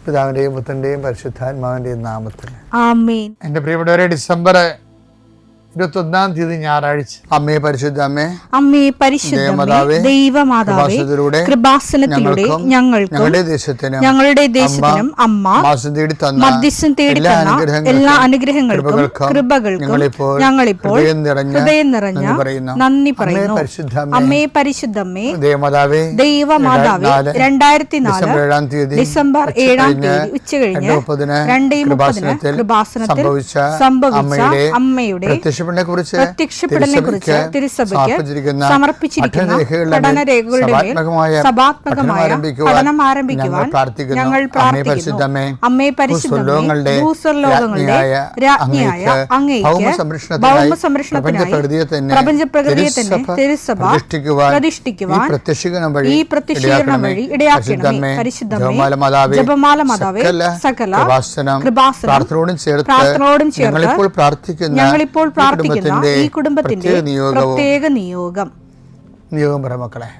പിതാവിന്റെയും പുത്രന്റെയും പരിശുദ്ധാത്മാവിന്റെയും നാമത്തിൽ ആമേൻ. എൻ്റെ പ്രിയപ്പെട്ടവരെ, ഡിസംബർ 21 ഞായറാഴ്ച. അമ്മേ പരിശുദ്ധ അമ്മേ, അമ്മേ പരിശുദ്ധ ദൈവമാതാവേ, കൃപാസനത്തിലൂടെ ഞങ്ങളുടെ ദേശത്തിനും അമ്മ മധ്യസ്ഥം തേടി തന്ന എല്ലാ അനുഗ്രഹങ്ങൾക്കും കൃപകൾക്കും ഞങ്ങളിപ്പോൾ ഹൃദയം നിറഞ്ഞ നന്ദി പറയുന്നു. അമ്മേ പരിശുദ്ധമ്മേ ദൈവമാതാവേ, 2004 ഡിസംബർ 7 ഉച്ചകഴിഞ്ഞ് 2:30 കൃപാസനത്തിൽ സംഭവിച്ച അമ്മയുടെ പ്രത്യക്ഷപ്പെടലിനെ കുറിച്ച് തിരുസഭയ്ക്ക് സമർപ്പിച്ചിരിക്കുന്ന പഠനരേഖകളുടെ സഭാത്മകമായ പഠനം ആരംഭിക്കുവാൻ ഞങ്ങൾ പ്രാർത്ഥിക്കുന്നു. അമ്മേ പരിശുദ്ധമേ, ഭൂസ്വർലോകങ്ങളുടെ രാജ്ഞിയായ അങ്ങേയ്ക്ക് ഭൗമസംരക്ഷണത്തിനായി പ്രപഞ്ചപ്രകൃതിയെ തന്നെ തിരുസഭ പ്രതിഷ്ഠിക്കുവാൻ ഈ പ്രത്യക്ഷീകരണം വഴി ഇടയാക്കണമേ. പരിശുദ്ധമേ, ജപമാല മാതാവേ, സകല കൃപാസനം പ്രാർത്ഥനയോടും ചേർത്ത് ഞങ്ങളിപ്പോൾ പ്രാർത്ഥിക്കുന്ന ഈ കുടുംബത്തിന്റെ പ്രത്യേക നിയോഗം പറ മക്കളെ.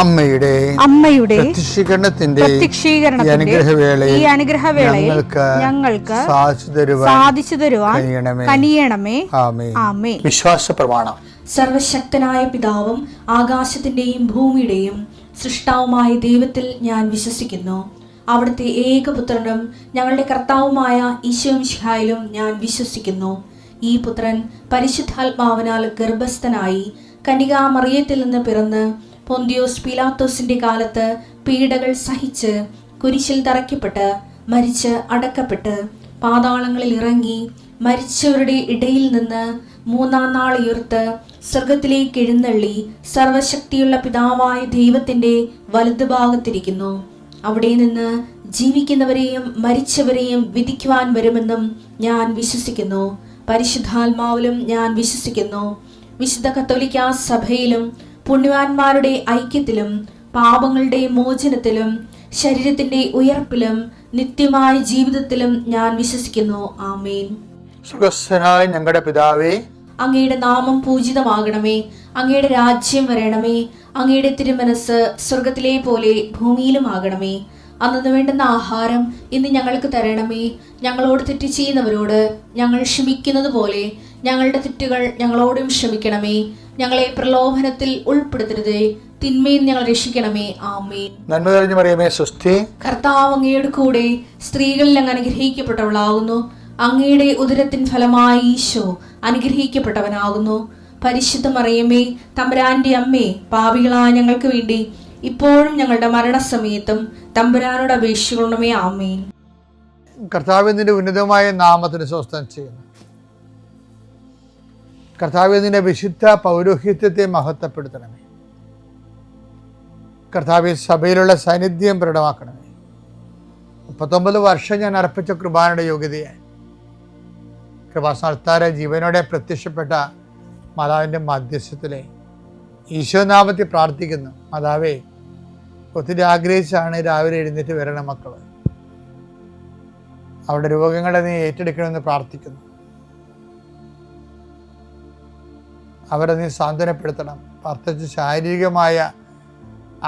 അമ്മയുടെ പ്രത്യക്ഷീകരണത്തിന്റെ ഈ അനുഗ്രഹവേളയിൽ ഞങ്ങൾക്ക് സാധിച്ചു തരുവാൻ കനിയണമേ. ആമേൻ. വിശ്വാസ പ്രമാണം. സർവശക്തനായ പിതാവും ആകാശത്തിന്റെയും ഭൂമിയുടെയും സൃഷ്ടാവുമായ ദൈവത്തിൽ ഞാൻ വിശ്വസിക്കുന്നു. അവിടുത്തെ ഏകപുത്രനും ഞങ്ങളുടെ കർത്താവുമായ ഈശോമിശിഹായിലും ഞാൻ വിശ്വസിക്കുന്നു. ഈ പുത്രൻ പരിശുദ്ധാത്മാവിനാൽ ഗർഭസ്ഥനായി കന്യകാമറിയത്തിൽ നിന്ന് പിറന്ന് പൊന്തിയോസ് പീലാത്തോസിന്റെ കാലത്ത് പീഡകൾ സഹിച്ച് കുരിശിൽ തറയ്ക്കപ്പെട്ട് മരിച്ച് അടക്കപ്പെട്ട് പാതാളങ്ങളിൽ ഇറങ്ങി മരിച്ചവരുടെ ഇടയിൽ നിന്ന് 3-ാം നാൾ ഉയർത്ത് സ്വർഗത്തിലേക്ക് എഴുന്നള്ളി സർവശക്തിയുള്ള പിതാവായ ദൈവത്തിന്റെ വലതുഭാഗത്തിരിക്കുന്നു. അവിടെ നിന്ന് ജീവിക്കുന്നവരെയും മരിച്ചവരെയും വിധിക്കുവാൻ വരുമെന്നും ഞാൻ വിശ്വസിക്കുന്നു. പരിശുദ്ധാത്മാവിലും ഞാൻ വിശ്വസിക്കുന്നു. വിശുദ്ധ കത്തോലിക്കാ സഭയിലും പുണ്യവാന്മാരുടെ ഐക്യത്തിലും പാപങ്ങളുടെ മോചനത്തിലും ശരീരത്തിന്റെ ഉയർപ്പിലും നിത്യമായ ജീവിതത്തിലും ഞാൻ വിശ്വസിക്കുന്നു. ആമേൻ. സ്വർഗ്ഗസ്ഥനായ ഞങ്ങളുടെ പിതാവേ, അങ്ങയുടെ നാമം പൂജിതമാകണമേ. അങ്ങയുടെ രാജ്യം വരണമേ. അങ്ങയുടെ തിരുമനസ് സ്വർഗത്തിലെ പോലെ ഭൂമിയിലും ആകണമേ. അന്നു വേണ്ടുന്ന ആഹാരം ഇന്ന് ഞങ്ങൾക്ക് തരണമേ. ഞങ്ങളോട് തെറ്റ് ചെയ്യുന്നവരോട് ഞങ്ങൾ ക്ഷമിക്കുന്നത് പോലെ ഞങ്ങളുടെ തെറ്റുകൾ ഞങ്ങളോടും ക്ഷമിക്കണമേ. ഞങ്ങളെ പ്രലോഭനത്തിൽ ഉൾപ്പെടുത്തരുതേ, തിന്മയിൽ ഞങ്ങൾ രക്ഷിക്കണമേ. ആമേൻ. നന്മ നിറഞ്ഞ മറിയമേ, സ്വസ്തി. കർത്താവ് അങ്ങയുടെ കൂടെ സ്ത്രീകളിൽ അങ്ങ് അനുഗ്രഹിക്കപ്പെട്ടവളാകുന്നു. അങ്ങയുടെ ഉദരത്തിൻ ഫലമായി ഈശോ അനുഗ്രഹിക്കപ്പെട്ടവനാകുന്നു. പരിശുദ്ധ മറിയമേ, തമ്പുരാന്റെ അമ്മേ, പാപികളായ ഞങ്ങൾക്ക് വേണ്ടി ഇപ്പോഴും ഞങ്ങളുടെ മരണസമയത്തും തമ്പുരാനോട് അപേക്ഷിക്കണമേ. ആമേൻ. കർത്താവിന്റെ ഉന്നതമായ നാമത്തിന് സ്വസ്ഥം ചെയ്യുന്നു. കർത്താവിന്റെ വിശുദ്ധ പൗരോഹിത്യത്തെ മഹത്വപ്പെടുത്തണമേ. കർത്താവ് സഭയിലുള്ള സാന്നിധ്യം പ്രകടമാക്കണമേ. 39 വർഷം ഞാൻ അർപ്പിച്ച കൃപാനയുടെ യോഗ്യതയായി കൃപാസ്ഥാന ജീവനോടെ പ്രത്യക്ഷപ്പെട്ട മാതാവിൻ്റെ മധ്യസ്ഥത്തിലെ ഈശോനാമത്തിൽ പ്രാർത്ഥിക്കുന്നു. മാതാവേ, ഒത്തിരി ആഗ്രഹിച്ചാണ് രാവിലെ എഴുന്നേറ്റ് വരണ മക്കൾ. അവരുടെ രോഗങ്ങളെ നീ ഏറ്റെടുക്കണമെന്ന് പ്രാർത്ഥിക്കുന്നു. അവരെ നീ സാന്ത്വനപ്പെടുത്തണം. പ്രത്യേകിച്ച് ശാരീരികമായ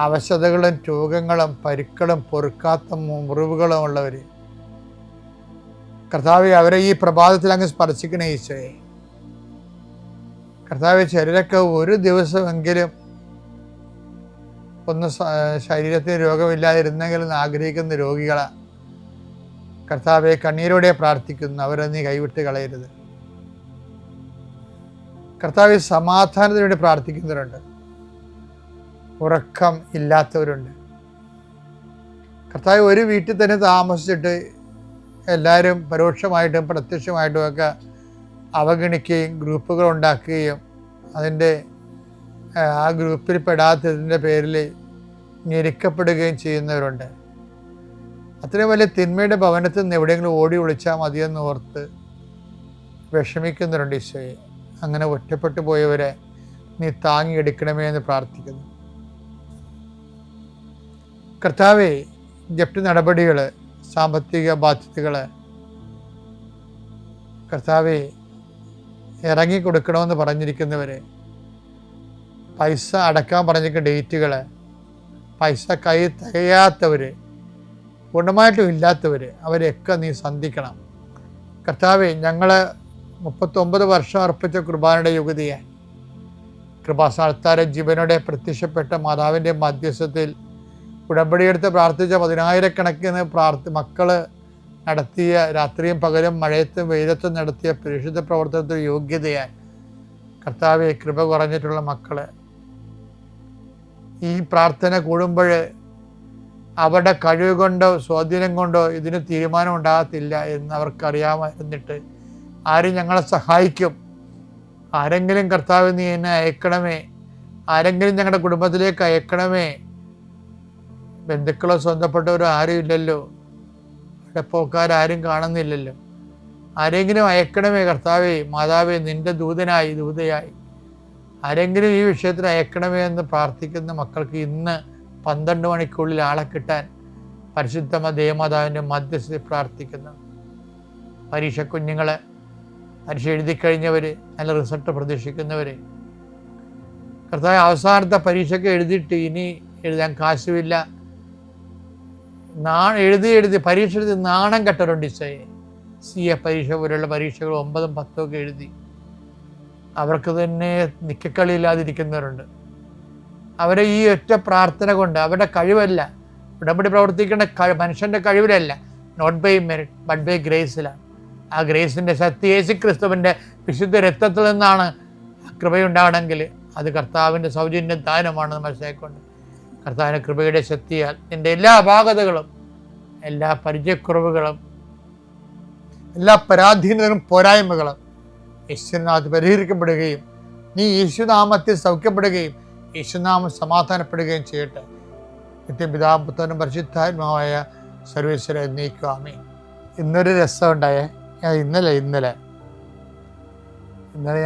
അവശതകളും രോഗങ്ങളും പരുക്കളും പൊറുക്കാത്ത മുറിവുകളും ഉള്ളവർ, കർത്താവെ, അവരെ ഈ പ്രഭാതത്തിൽ അങ്ങ് സ്പർശിക്കണേ ഈശോയെ. കർത്താവെ, ചിലരൊക്കെ ഒരു ദിവസമെങ്കിലും ഒന്ന് ശരീരത്തിന് രോഗമില്ലാതിരുന്നെങ്കിലും ആഗ്രഹിക്കുന്ന രോഗികളാണ്. കർത്താവെ, കണ്ണീരോടെ പ്രാർത്ഥിക്കുന്നു, അവരെ നീ കൈവിട്ട് കളയരുത്. കർത്താവെ, സമാധാനത്തിന് വേണ്ടി പ്രാർത്ഥിക്കുന്നവരുണ്ട്, ഉറക്കം ഇല്ലാത്തവരുണ്ട്. കർത്താവ്, ഒരു വീട്ടിൽ തന്നെ താമസിച്ചിട്ട് എല്ലാവരും പരോക്ഷമായിട്ടും പ്രത്യക്ഷമായിട്ടും ഒക്കെ അവഗണിക്കുകയും ഗ്രൂപ്പുകൾ ഉണ്ടാക്കുകയും അതിൻ്റെ ആ ഗ്രൂപ്പിൽ പെടാത്തതിൻ്റെ പേരിൽ ഞെരുക്കപ്പെടുകയും ചെയ്യുന്നവരുണ്ട്. അത്രയും വലിയ തിന്മയുടെ ഭവനത്തിൽ നിന്ന് എവിടെയെങ്കിലും ഓടി ഒളിച്ചാൽ മതിയെന്ന് ഓർത്ത് വിഷമിക്കുന്നവരുണ്ട്. ഈശോയെ, അങ്ങനെ ഒറ്റപ്പെട്ടു പോയവരെ നീ താങ്ങിയെടുക്കണമേ എന്ന് പ്രാർത്ഥിക്കുന്നു. കർത്താവേ, ജപ്തി നടപടികൾ, സാമ്പത്തിക ബാധ്യതകൾ, കർത്താവേ, ഇറങ്ങിക്കൊടുക്കണമെന്ന് പറഞ്ഞിരിക്കുന്നവരെ, പൈസ അടക്കാൻ പറഞ്ഞിരിക്കുന്ന ഡേറ്റുകൾ, പൈസ കൈ തികയാത്തവർ, പൂർണ്ണമായിട്ടും ഇല്ലാത്തവർ, അവരെയൊക്കെ നീ സന്ധിക്കണം. കർത്താവേ, ഞങ്ങൾ 39 വർഷം അർപ്പിച്ച കുർബാനയുടെ യുഗതിയെ കൃപാസ്ഥാനത്താരെ ജീവനോടെ പ്രത്യക്ഷപ്പെട്ട മാതാവിൻ്റെ മധ്യസ്ഥത്തിൽ ഉടമ്പടിയെടുത്ത് പ്രാർത്ഥിച്ച 10,000-കണക്കിന് മക്കൾ നടത്തിയ രാത്രിയും പകലും മഴയത്തും വെയിലത്തും നടത്തിയ പരിശുദ്ധ പ്രവർത്തനത്തിൽ യോഗ്യതയായി കർത്താവെ, കൃപ കുറഞ്ഞിട്ടുള്ള മക്കൾ ഈ പ്രാർത്ഥന കൂടുമ്പോൾ അവരുടെ കഴിവ് കൊണ്ടോ സ്വാധീനം കൊണ്ടോ ഇതിന് തീരുമാനം ഉണ്ടാകത്തില്ല എന്ന് അവർക്കറിയാമായിരുന്നിട്ട് ആരും ഞങ്ങളെ സഹായിക്കും, ആരെങ്കിലും കർത്താവ് നീ എന്നെ അയക്കണമേ, ആരെങ്കിലും ഞങ്ങളുടെ കുടുംബത്തിലേക്ക് അയക്കണമേ, ബന്ധുക്കളോ സ്വന്തപ്പെട്ടവരോ ആരും ഇല്ലല്ലോ, ഇടപ്പോക്കാരും കാണുന്നില്ലല്ലോ, ആരെങ്കിലും അയക്കണമേ കർത്താവേ, മാതാവേ, നിൻ്റെ ദൂതയായി ആരെങ്കിലും ഈ വിഷയത്തിൽ അയക്കണമേ എന്ന് പ്രാർത്ഥിക്കുന്ന മക്കൾക്ക് ഇന്ന് 12 മണിക്കുള്ളിൽ ആളെ കിട്ടാൻ പരിശുദ്ധ ദേവമാതാവിൻ്റെ മധ്യസ്ഥയിൽ പ്രാർത്ഥിക്കുന്നു. പരീക്ഷ കുഞ്ഞുങ്ങൾ, പരീക്ഷ എഴുതി കഴിഞ്ഞവർ, നല്ല റിസൾട്ട് പ്രതീക്ഷിക്കുന്നവർ, കർത്താവ്, അവസാനത്തെ പരീക്ഷയ്ക്ക് എഴുതിയിട്ട് ഇനി എഴുതാൻ കാശുമില്ല, എഴുതി പരീക്ഷ എഴുതി നാണം കെട്ടവരുണ്ട്. ഈശോയെ, CA പരീക്ഷ പോലുള്ള പരീക്ഷകൾ 9ഉം 10ഉം ഒക്കെ എഴുതി അവർക്ക് തന്നെ നിക്കക്കളിയില്ലാതിരിക്കുന്നവരുണ്ട്. അവരെ ഈ ഒറ്റ പ്രാർത്ഥന കൊണ്ട്, അവരുടെ കഴിവല്ല, ഉടമ്പടി പ്രവർത്തിക്കേണ്ട മനുഷ്യൻ്റെ കഴിവിലല്ല, not by merit but by ഗ്രേസിലാണ്. ആ ഗ്രേസിൻ്റെ ശക്തി യേശുക്രിസ്തുവിൻ്റെ വിശുദ്ധ രക്തത്തിൽ നിന്നാണ് കൃപയുണ്ടാകണമെങ്കിൽ അത് കർത്താവിൻ്റെ സൗജന്യ ദാനമാണെന്ന് മനസ്സിലാക്കിക്കൊണ്ട് കർത്താവിൻ്റെ കൃപയുടെ ശക്തിയാൽ നിൻ്റെ എല്ലാ അപാകതകളും, എല്ലാ പരിചയക്കുറവുകളും, എല്ലാ പരാധീനതകളും പോരായ്മകളും യേശുനാമത്തിൽ പരിഹരിക്കപ്പെടുകയും നീ യേശുനാമത്തിൽ സൗഖ്യപ്പെടുകയും യേശുനാമം സമാധാനപ്പെടുകയും ചെയ്യട്ടെ. നിത്യപിതാവും പുത്രനും പരിശുദ്ധാത്മാവായ സർവേശ്വര എന്നേക്കും ആമേൻ. ഇന്നൊരു രസമുണ്ടായേ. ഇന്നലെ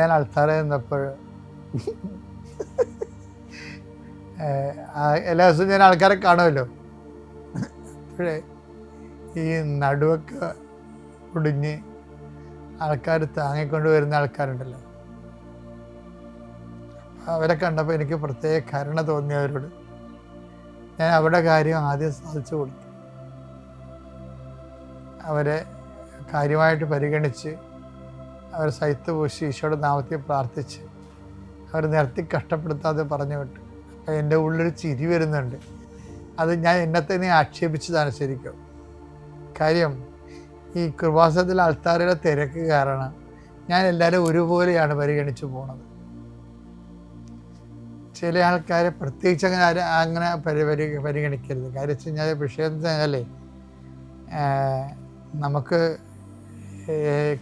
ഞാൻ അൾത്താറയിൽ നിന്നപ്പോൾ എല്ലാ ദിവസവും ഞാൻ ആൾക്കാരെ കാണുമല്ലോ. അപ്പോഴേ ഈ നടുവൊക്കെ കുടിഞ്ഞ് ആൾക്കാർ താങ്ങിക്കൊണ്ട് വരുന്ന ആൾക്കാരുണ്ടല്ലോ, അവരെ കണ്ടപ്പോൾ എനിക്ക് പ്രത്യേക കരുണ തോന്നിയവരോട് ഞാൻ അവരുടെ കാര്യം ആദ്യം സാധിച്ചു കൊടുത്തു. അവരെ കാര്യമായിട്ട് പരിഗണിച്ച് അവർ സൈത്ത് പൂശി ഈശോയുടെ നാമത്തിൽ പ്രാർത്ഥിച്ച് അവർ നിർത്തി കഷ്ടപ്പെടുത്താതെ പറഞ്ഞു വിട്ടു. അപ്പം എൻ്റെ ഉള്ളിലൊരു ചിരി വരുന്നുണ്ട്. അത് ഞാൻ എന്നെ തന്നെ ആക്ഷേപിച്ചതാണ് ശരിക്കും. കാര്യം ഈ കൃപാസനത്തിൽ ആൾക്കാരുടെ തിരക്ക് കാരണം ഞാൻ എല്ലാവരും ഒരുപോലെയാണ് പരിഗണിച്ചു പോണത്. ചില ആൾക്കാരെ പ്രത്യേകിച്ച് അങ്ങനെ പരിഗണിക്കരുത്. കാര്യം വെച്ച് കഴിഞ്ഞാൽ വിഷയം എന്ന് പറഞ്ഞാലേ, നമുക്ക്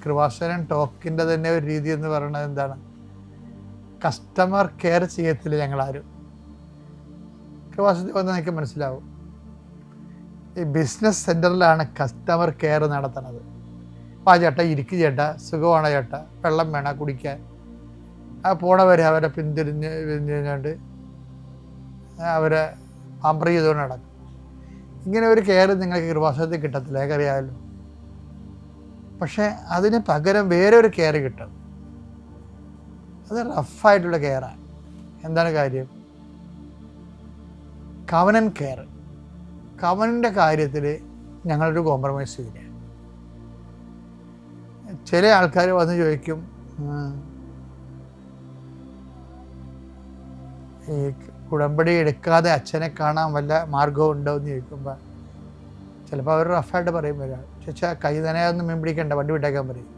കൃപാസനം ടോക്കിൻ്റെ തന്നെ ഒരു രീതി എന്ന് പറയുന്നത് എന്താണ്, കസ്റ്റമർ കെയർ ചെയ്യത്തില്ല ഞങ്ങളാരും. കൃപാസനത്തിൽ വന്ന് എനിക്ക് മനസ്സിലാവും, ഈ ബിസിനസ് സെൻറ്ററിലാണ് കസ്റ്റമർ കെയർ നടത്തുന്നത്. അപ്പോൾ ആ ചേട്ടാ ഇരിക്കു ചേട്ടാ, സുഖമാണോ ചേട്ടാ, വെള്ളം വേണം കുടിക്കാൻ, ആ പോണവരെ അവരെ പിന്തിരിഞ്ഞുകൊണ്ട് അവരെ പാമ്പർ ചെയ്തുകൊണ്ട് നടക്കും. ഇങ്ങനെ ഒരു കെയർ നിങ്ങൾക്ക് കൃപാസനത്തിൽ കിട്ടത്തില്ല, എനിക്കറിയാമല്ലോ. പക്ഷേ അതിന് പകരം വേറെ ഒരു കെയർ കിട്ടും. അത് റഫായിട്ടുള്ള കെയറാണ്. എന്താണ് കാര്യം? കവനൻ കെയർ. കവനിൻ്റെ കാര്യത്തിൽ ഞങ്ങളൊരു കോംപ്രമൈസ് ചെയ്യില്ല. ചില ആൾക്കാർ വന്ന് ചോദിക്കും, ഈ ഉടമ്പടി എടുക്കാതെ അച്ഛനെ കാണാൻ വല്ല മാർഗവും ഉണ്ടോ എന്ന് ചോദിക്കുമ്പോൾ ചിലപ്പോൾ അവർ റഫായിട്ട് പറയും ഒരാൾ, ചേച്ചാ കൈ നനയൊന്നും മീൻ പിടിക്കണ്ട, വണ്ടി വിട്ടേക്കാൻ പറയും.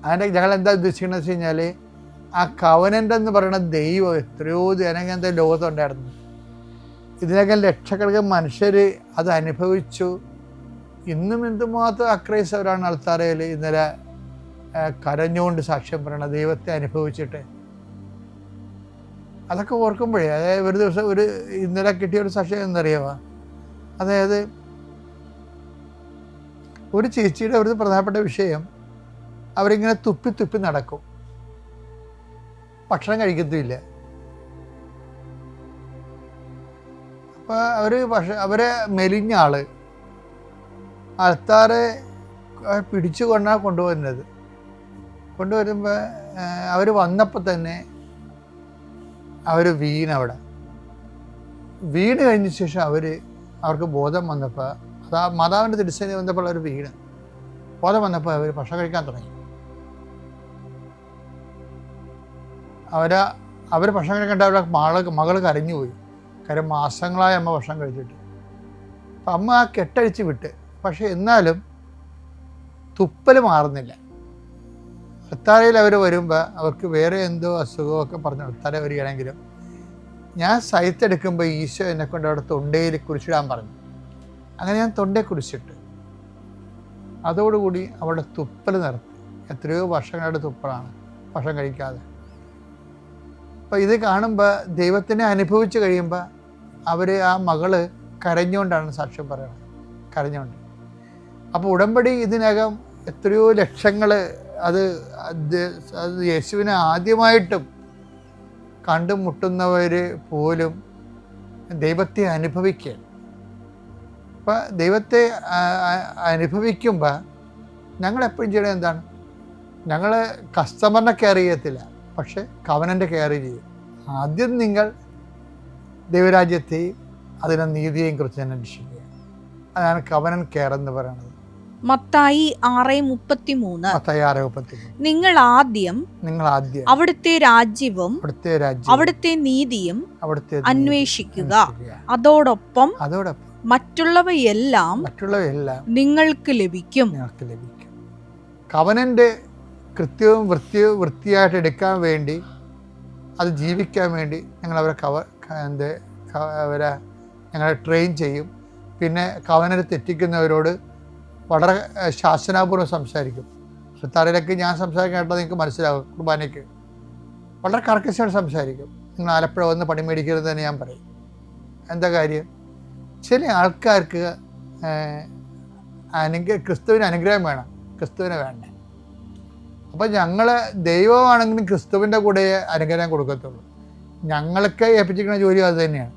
അതിൻ്റെ ഞങ്ങൾ എന്താ ഉദ്ദേശിക്കുന്നത് വെച്ച് കഴിഞ്ഞാൽ, ആ കവനൻ്റ് എന്ന് പറയുന്ന ദൈവം എത്രയോ ജനങ്ങനത്തെ ലോകത്തുണ്ടായിരുന്നു. ഇതിനൊക്കെ ലക്ഷക്കണക്കിന് മനുഷ്യർ അത് അനുഭവിച്ചു. ഇന്നും എന്തുമാത്രം അക്രൈസ്തവരാണ് അൾത്താരയിൽ ഇന്നലെ കരഞ്ഞുകൊണ്ട് സാക്ഷ്യം പറയണ ദൈവത്തെ അനുഭവിച്ചിട്ട്. അതൊക്കെ ഓർക്കുമ്പോഴേ, അതായത് ഒരു ദിവസം ഇന്നലെ കിട്ടിയ ഒരു സാക്ഷ്യം എന്നറിയാമോ? അതായത് ഒരു ചേച്ചിയുടെ ഒരു പ്രധാനപ്പെട്ട വിഷയം, അവരിങ്ങനെ തുപ്പി തുപ്പി നടക്കും, ഭക്ഷണം കഴിക്കത്തുമില്ല. അപ്പോൾ അവരെ മെലിഞ്ഞ ആള് അൾത്താരെ പിടിച്ചു കൊണ്ടാണ് കൊണ്ടുവരുമ്പോൾ അവർ വന്നപ്പോൾ തന്നെ അവർ വീണ് കഴിഞ്ഞ ശേഷം അവർക്ക് ബോധം വന്നപ്പോൾ, അതാ മാതാവിൻ്റെ തിരുസേന വന്നപ്പോൾ അവർ ബോധം വന്നപ്പോൾ അവർ ഭക്ഷണം കഴിക്കാൻ തുടങ്ങി. അവർ ഭക്ഷണം കഴിക്കേണ്ട അവരുടെ മകൾ കരഞ്ഞുപോയി. കാര്യം മാസങ്ങളായി അമ്മ ഭക്ഷണം കഴിച്ചിട്ട്. അപ്പം അമ്മ ആ കെട്ടഴിച്ച് വിട്ട്. പക്ഷെ എന്നാലും തുപ്പൽ മാറുന്നില്ല. അൾത്താരയിൽ അവർ വരുമ്പോൾ അവർക്ക് വേറെ എന്തോ അസുഖമൊക്കെ പറഞ്ഞ് അൾത്താര വരികയാണെങ്കിലും, ഞാൻ സൈത്തെടുക്കുമ്പോൾ ഈശോ എന്നെ കൊണ്ട് അവിടെ തൊണ്ടയിൽ കുരിശിടാൻ പറഞ്ഞു. അങ്ങനെ ഞാൻ തൊണ്ടയെ കുരിശിട്ട്. അതോടുകൂടി അവളുടെ തുപ്പൽ നിർത്തി. എത്രയോ വർഷങ്ങളുടെ തുപ്പലാണ്, ഭക്ഷണം കഴിക്കാതെ. അപ്പോൾ ഇത് കാണുമ്പോൾ, ദൈവത്തിനെ അനുഭവിച്ച് കഴിയുമ്പോൾ ആ മകള് കരഞ്ഞുകൊണ്ടാണ് സാക്ഷ്യം പറയുന്നത്, കരഞ്ഞുകൊണ്ട്. അപ്പോൾ ഉടമ്പടി ഇതിനകം എത്രയോ ലക്ഷങ്ങൾ അത് യേശുവിനെ ആദ്യമായിട്ടും കണ്ടുമുട്ടുന്നവർ പോലും ദൈവത്തെ അനുഭവിക്കുകയാണ്. അപ്പം ദൈവത്തെ അനുഭവിക്കുമ്പോൾ ഞങ്ങളെപ്പോഴും ചെയ്യണത് എന്താണ്? ഞങ്ങൾ കസ്റ്റമറിനെ കെയർ ചെയ്യത്തില്ല, പക്ഷെ കവനൻ്റെ കെയർ ചെയ്യും. ആദ്യം നിങ്ങൾ ദൈവരാജ്യത്തെയും അതിനെ നീതിയെയും കുറിച്ച് തന്നെ അന്വേഷിക്കുക. അതാണ് കവനൻ കെയർ എന്ന് പറയുന്നത്. മത്തായി 6:33 നിങ്ങൾ ആദ്യം അവിടുത്തെ രാജ്യവും അവിടുത്തെ നീതിയും അന്വേഷിക്കുക, അതോടൊപ്പം മറ്റുള്ളവയെല്ലാം നിങ്ങൾക്ക് ലഭിക്കും. കവനന്റെ കൃത്യവും വൃത്തിയായിട്ട് എടുക്കാൻ വേണ്ടി, അത് ജീവിക്കാൻ വേണ്ടി ഞങ്ങൾ അവരെ ഞങ്ങളെ ട്രെയിൻ ചെയ്യും. പിന്നെ കവനനെ തെറ്റിക്കുന്നവരോട് വളരെ ശാസനാപൂർവ്വം സംസാരിക്കും. അൾത്താരയിലൊക്കെ ഞാൻ സംസാരിക്കേണ്ടത് നിങ്ങൾക്ക് മനസ്സിലാകും. കുർബാനയ്ക്ക് വളരെ കർക്കശമായിട്ട് സംസാരിക്കും. നിങ്ങൾ ആലപ്പുഴ വന്ന് പണി മേടിക്കരുത് തന്നെ ഞാൻ പറയും. എന്താ കാര്യം? ചില ആൾക്കാർക്ക് ക്രിസ്തുവിന് അനുഗ്രഹം വേണം, ക്രിസ്തുവിനെ വേണ്ടേ. അപ്പം ഞങ്ങൾ ദൈവമാണെങ്കിലും ക്രിസ്തുവിൻ്റെ കൂടെ അനുഗ്രഹം കൊടുക്കത്തുള്ളൂ. ഞങ്ങൾക്ക് ഏൽപ്പിച്ചിരിക്കുന്ന ജോലി അത് തന്നെയാണ്.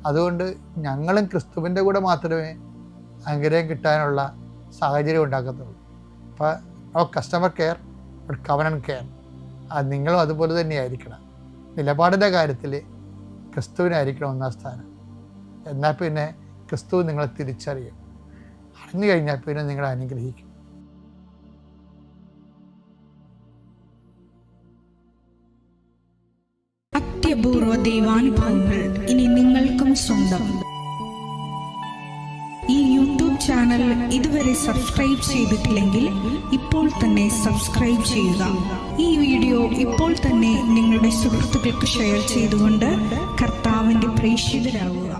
അതുകൊണ്ട് ഞങ്ങളും ക്രിസ്തുവിൻ്റെ കൂടെ മാത്രമേ അനുഗ്രഹം കിട്ടാനുള്ള സാഹചര്യം ഉണ്ടാക്കത്തുള്ളൂ. അപ്പോൾ കസ്റ്റമർ കെയർ, കവനൻ കെയർ, അത് നിങ്ങളും അതുപോലെ തന്നെയായിരിക്കണം. നിലപാടിൻ്റെ കാര്യത്തിൽ ക്രിസ്തുവിനായിരിക്കണം ഒന്നാം സ്ഥാനം. എന്നാൽ പിന്നെ ക്രിസ്തു നിങ്ങളെ തിരിച്ചറിയും. അറിഞ്ഞു കഴിഞ്ഞാൽ പിന്നെ നിങ്ങളെ അനുഗ്രഹിക്കും. അത്യപൂർവ ദൈവാനുഭവങ്ങൾ ഇനി നിങ്ങൾക്കും സ്വന്തം. ഈ യൂട്യൂബ് ചാനൽ ഇതുവരെ സബ്സ്ക്രൈബ് ചെയ്തിട്ടില്ലെങ്കിൽ ഇപ്പോൾ തന്നെ സബ്സ്ക്രൈബ് ചെയ്യുക. ഈ വീഡിയോ ഇപ്പോൾ തന്നെ നിങ്ങളുടെ സുഹൃത്തുക്കൾക്ക് ഷെയർ ചെയ്തുകൊണ്ട് കർത്താവിൻ്റെ പ്രേക്ഷിതരാകുക.